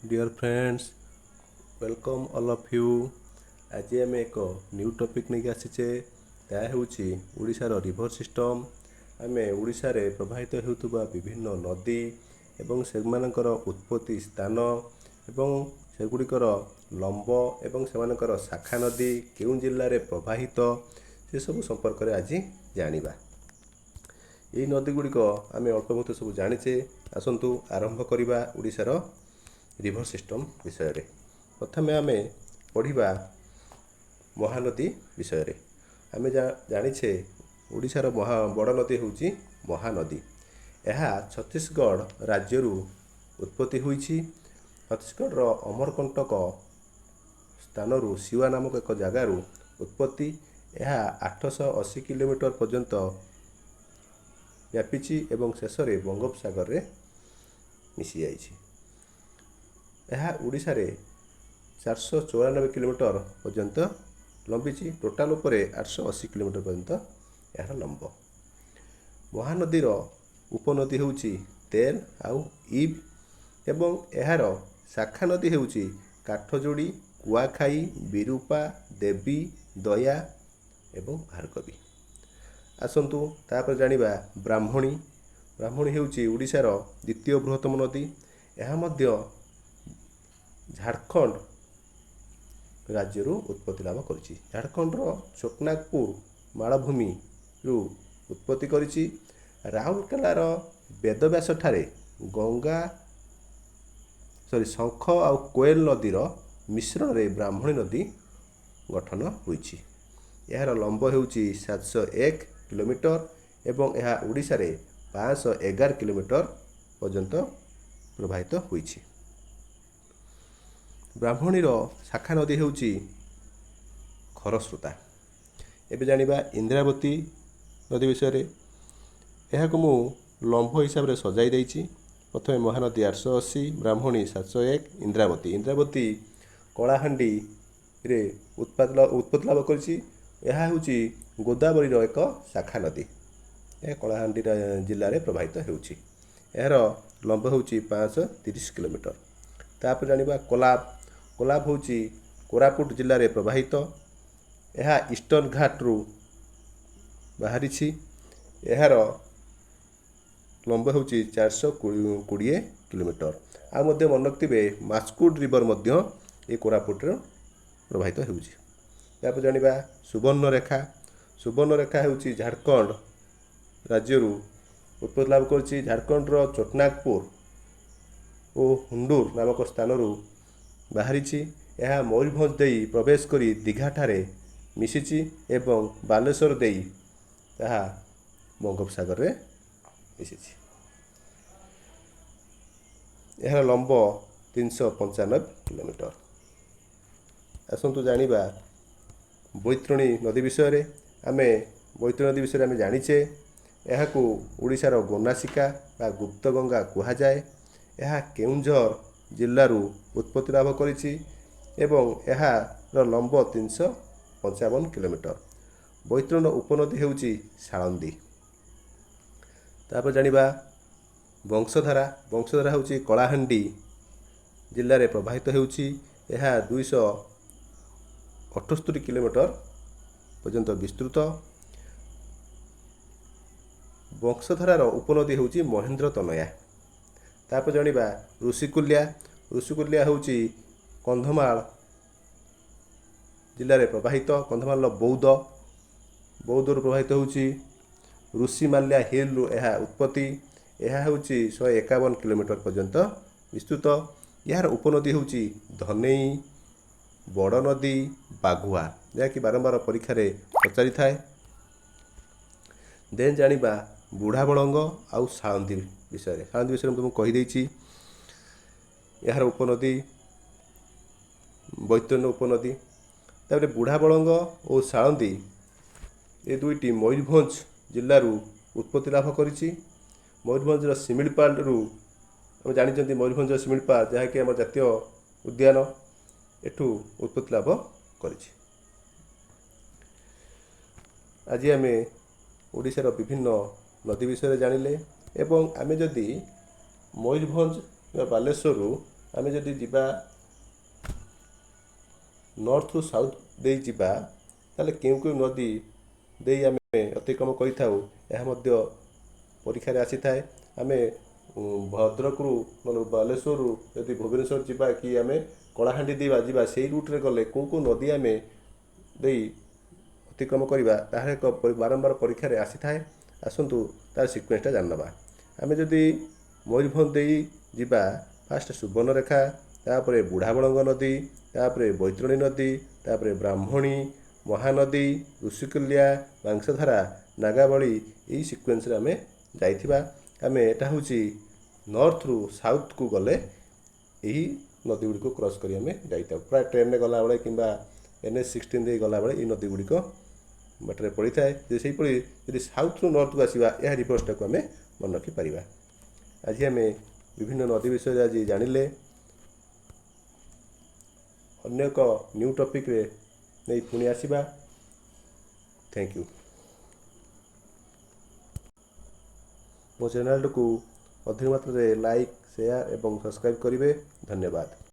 Dear friends, welcome all of you. ଆଜି ଆମେ ଏକ ନ୍ୟୁ ଟପିକ୍ ନେଇକି ଆସିଛେ। ତାହା ହେଉଛି ଓଡ଼ିଶାର ରିଭର ସିଷ୍ଟମ୍। ଆମେ ଓଡ଼ିଶାରେ ପ୍ରବାହିତ ହେଉଥିବା ବିଭିନ୍ନ ନଦୀ ଏବଂ ସେମାନଙ୍କର ଉତ୍ପତ୍ତି ସ୍ଥାନ ଏବଂ ସେଗୁଡ଼ିକର ଲମ୍ବ ଏବଂ ସେମାନଙ୍କର ଶାଖା ନଦୀ କେଉଁ ଜିଲ୍ଲାରେ ପ୍ରବାହିତ ସେସବୁ ସମ୍ପର୍କରେ ଆଜି ଜାଣିବା। ଏହି ନଦୀଗୁଡ଼ିକ ଆମେ ଅଳ୍ପ ବହୁତ ସବୁ ଜାଣିଛେ। ଆସନ୍ତୁ ଆରମ୍ଭ କରିବା ଓଡ଼ିଶାର ରିଭର ସିଷ୍ଟମ୍ ବିଷୟରେ। ପ୍ରଥମେ ଆମେ ପଢ଼ିବା ମହାନଦୀ ବିଷୟରେ। ଆମେ ଜାଣିଛେ ଓଡ଼ିଶାର ବଡ଼ ନଦୀ ହେଉଛି ମହାନଦୀ। ଏହା ଛତିଶଗଡ଼ ରାଜ୍ୟରୁ ଉତ୍ପତ୍ତି ହୋଇଛି। ଛତିଶଗଡ଼ର ଅମରକଣ୍ଟକ ସ୍ଥାନରୁ ସିୱା ନାମକ ଏକ ଜାଗାରୁ ଉତ୍ପତ୍ତି। ଏହା 880 କିଲୋମିଟର ପର୍ଯ୍ୟନ୍ତ ବ୍ୟାପିଛି ଏବଂ ଶେଷରେ ବଙ୍ଗୋପସାଗରରେ ମିଶିଯାଇଛି। ଏହା ଓଡ଼ିଶାରେ 494 କିଲୋମିଟର ପର୍ଯ୍ୟନ୍ତ ଲମ୍ବିଛି। ଟୋଟାଲ ଉପରେ 880 କିଲୋମିଟର ପର୍ଯ୍ୟନ୍ତ ଏହାର ଲମ୍ବ। ମହାନଦୀର ଉପନଦୀ ହେଉଛି ତେଲ ଆଉ ଇବ୍ ଏବଂ ଏହାର ଶାଖା ନଦୀ ହେଉଛି କାଠଯୋଡ଼ି, କୁଆଖାଇ, ବିରୁପା, ଦେବୀ, ଦୟା ଏବଂ ଭାର୍ଗବୀ। ଆସନ୍ତୁ ତାପରେ ଜାଣିବା ବ୍ରାହ୍ମଣୀ। ବ୍ରାହ୍ମଣୀ ହେଉଛି ଓଡ଼ିଶାର ଦ୍ୱିତୀୟ ବୃହତ୍ତମ ନଦୀ। ଏହା ମଧ୍ୟ ଝାଡ଼ଖଣ୍ଡ ରାଜ୍ୟରୁ ଉତ୍ପତ୍ତି ଲାଭ କରିଛି। ଝାଡ଼ଖଣ୍ଡର ଛୋଟନାଗପୁର ମାଳଭୂମିରୁ ଉତ୍ପତ୍ତି କରିଛି। ରାଉରକେଲାର ବେଦବ୍ୟାସଠାରେ ଶଙ୍ଖ ଆଉ କୋଏଲ ନଦୀର ମିଶ୍ରଣରେ ବ୍ରାହ୍ମଣୀ ନଦୀ ଗଠନ ହୋଇଛି। ଏହାର ଲମ୍ବ ହେଉଛି 701 କିଲୋମିଟର ଏବଂ ଏହା ଓଡ଼ିଶାରେ 511 କିଲୋମିଟର ପର୍ଯ୍ୟନ୍ତ ପ୍ରବାହିତ ହୋଇଛି। ବ୍ରାହ୍ମଣୀର ଶାଖା ନଦୀ ହେଉଛି ଖରସ୍ରୋତା। ଏବେ ଜାଣିବା ଇନ୍ଦ୍ରାବତୀ ନଦୀ ବିଷୟରେ। ଏହାକୁ ମୁଁ ଲମ୍ବ ହିସାବରେ ସଜାଇ ଦେଇଛି। ପ୍ରଥମେ ମହାନଦୀ 880, ବ୍ରାହ୍ମଣୀ 701, ଇନ୍ଦ୍ରାବତୀ କଳାହାଣ୍ଡିରେ ଉତ୍ପତ୍ତି ଲାଭ କରିଛି। ଏହା ହେଉଛି ଗୋଦାବରୀର ଏକ ଶାଖା ନଦୀ। ଏହା କଳାହାଣ୍ଡି ଜିଲ୍ଲାରେ ପ୍ରବାହିତ ହେଉଛି। ଏହାର ଲମ୍ବ ହେଉଛି 530 କିଲୋମିଟର। ତାପରେ ଜାଣିବା କୋଲାବ। କୋଲାବ ହେଉଛି କୋରାପୁଟ ଜିଲ୍ଲାରେ ପ୍ରବାହିତ। ଏହା ଇଷ୍ଟର୍ଣ୍ଣ ଘାଟରୁ ବାହାରିଛି। ଏହାର ଲମ୍ବ ହେଉଛି 420 କିଲୋମିଟର। ଆଉ ମଧ୍ୟ ମନେ ରଖିଥିବେ ମାସ୍କୁଡ ରିଭର ମଧ୍ୟ ଏ କୋରାପୁଟରେ ପ୍ରବାହିତ ହେଉଛି। ତାପରେ ଜାଣିବା ସୁବର୍ଣ୍ଣରେଖା। ସୁବର୍ଣ୍ଣରେଖା ହେଉଛି ଝାଡ଼ଖଣ୍ଡ ରାଜ୍ୟରୁ ଉତ୍ପତ୍ତି ଲାଭ କରିଛି। ଝାଡ଼ଖଣ୍ଡର ଛୋଟନାଗପୁର ଓ ହୁଣ୍ଡୁର ନାମକ ସ୍ଥାନରୁ ବାହାରିଛି। ଏହା ମୟୂରଭଞ୍ଜ ଦେଇ ପ୍ରବେଶ କରି ଦୀଘାଠାରେ ମିଶିଛି ଏବଂ ବାଲେଶ୍ୱର ଦେଇ ତାହା ବଙ୍ଗୋପସାଗରରେ ମିଶିଛି। ଏହାର ଲମ୍ବ 395 କିଲୋମିଟର। ଆସନ୍ତୁ ଜାଣିବା ବୈତରଣୀ ନଦୀ ବିଷୟରେ। ବୈତରଣୀ ନଦୀ ବିଷୟରେ ଆମେ ଜାଣିଛେ ଏହାକୁ ଓଡ଼ିଶାର ଗୋନାସିକା ବା ଗୁପ୍ତଗଙ୍ଗା କୁହାଯାଏ। ଏହା କେଉଁଝର ଜିଲ୍ଲାରୁ ଉତ୍ପତ୍ତି ଲାଭ କରିଛି ଏବଂ ଏହାର ଲମ୍ବ 355 କିଲୋମିଟର। ବୈତରଣୀର ଉପନଦୀ ହେଉଛି ସାଳନ୍ଦୀ। ତାପରେ ଜାଣିବା ବଂଶଧାରା। ବଂଶଧାରା ହେଉଛି କଳାହାଣ୍ଡି ଜିଲ୍ଲାରେ ପ୍ରବାହିତ ହେଉଛି। ଏହା 278 କିଲୋମିଟର ପର୍ଯ୍ୟନ୍ତ ବିସ୍ତୃତ। ବଂଶଧାରାର ଉପନଦୀ ହେଉଛି ମହେନ୍ଦ୍ର ତନୟା। ତାପରେ ଜାଣିବା ଋଷିକୁଲ୍ୟା। ଋଷିକୁଲ୍ୟା ହେଉଛି କନ୍ଧମାଳ ଜିଲ୍ଲାରେ ପ୍ରବାହିତ। କନ୍ଧମାଳର ବୌଦ୍ଧରୁ ପ୍ରବାହିତ ହେଉଛି। ଋଷିମାଲ୍ୟା ହିଲ୍ରୁ ଏହା ଉତ୍ପତ୍ତି। ଏହା ହେଉଛି 151 କିଲୋମିଟର ପର୍ଯ୍ୟନ୍ତ ବିସ୍ତୃତ। ଏହାର ଉପନଦୀ ହେଉଛି ଧନେଇ, ବଡ଼ନଦୀ, ବାଘୁଆ, ଯାହାକି ବାରମ୍ବାର ପରୀକ୍ଷାରେ ପଚାରିଥାଏ। ଦେନ୍ ଜାଣିବା ବୁଢ଼ାବଳଙ୍ଗ ଆଉ ସାଳନ୍ଦୀ ବିଷୟରେ। ସାଳନ୍ଦୀ ବିଷୟରେ ମୁଁ ତୁମକୁ କହିଦେଇଛି। ଏହାର ଉପନଦୀ ବୈତରଣୀ ଉପନଦୀ। ତାପରେ ବୁଢ଼ାବଳଙ୍ଗ ଓ ସାଳନ୍ଦୀ ଏ ଦୁଇଟି ମୟୂରଭଞ୍ଜ ଜିଲ୍ଲାରୁ ଉତ୍ପତ୍ତି ଲାଭ କରିଛି। ମୟୂରଭଞ୍ଜର ଶିମିଳିପାଳରୁ ଆମେ ଜାଣିଛନ୍ତି ମୟୂରଭଞ୍ଜର ଶିମିଳିପାଳ ଯାହାକି ଆମ ଜାତୀୟ ଉଦ୍ୟାନ ଏଠୁ ଉତ୍ପତ୍ତି ଲାଭ କରିଛି। ଆଜି ଆମେ ଓଡ଼ିଶାର ବିଭିନ୍ନ ନଦୀ ବିଷୟରେ ଜାଣିଲେ ଏବଂ ଆମେ ଯଦି ମୟୂରଭଞ୍ଜ ବା ବାଲେଶ୍ୱରରୁ आमे जदि जिबा नॉर्थ रु साउथ दे जिबा ताले केउ केउ नदी दे आमे अतिक्रम करिथाउ यह मध्य परीक्षा रे आसी थाए। आमे भद्रक रु बालेश्वर रु यदि भुवनेश्वर जिबा कि आमे कलाहांडी देवा जिबा सेई रूट रे गले को नदी आमे देई अतिक्रम करवा ताहा एक बारंबार परीक्षा रे आसी थाए। आसंतु तार सिक्वेन्सटा जाननबा। आमे जदि मयूरभंज देई जिबा फास्ट सुवर्णरेखा तापरे बुढ़ाबलंग नदी तापरे बैतरणी नदी तापरे ब्राह्मणी महानदी ऋषिकुल्या बांशधारा नागावली यही सिक्वेन्स रे आमे जाइथिबा। आमे एटा होची नॉर्थ रु साउथ को गले यही नदी गुड़ी को क्रॉस करी आमे जाइता प्राय ट्रेन में गला बेले किंबा NH16 दे गला बेले ई नदी गुड़ी को बाटरे पड़ी थाए। जे सेही पड़ी यदि साउथ रु नॉर्थ को आसीबा यह रिवर्सटा को आमे मन रखि परिबा। आज आमे विभिन्न नदी विषय आज जानिले। अन्य एक न्यू टॉपिक रे नहीं पुणी आसीबा। Thank you. मो चैनल को अधिक मात्रा रे लाइक शेयर एवं सब्सक्राइब करिवे। धन्यवाद।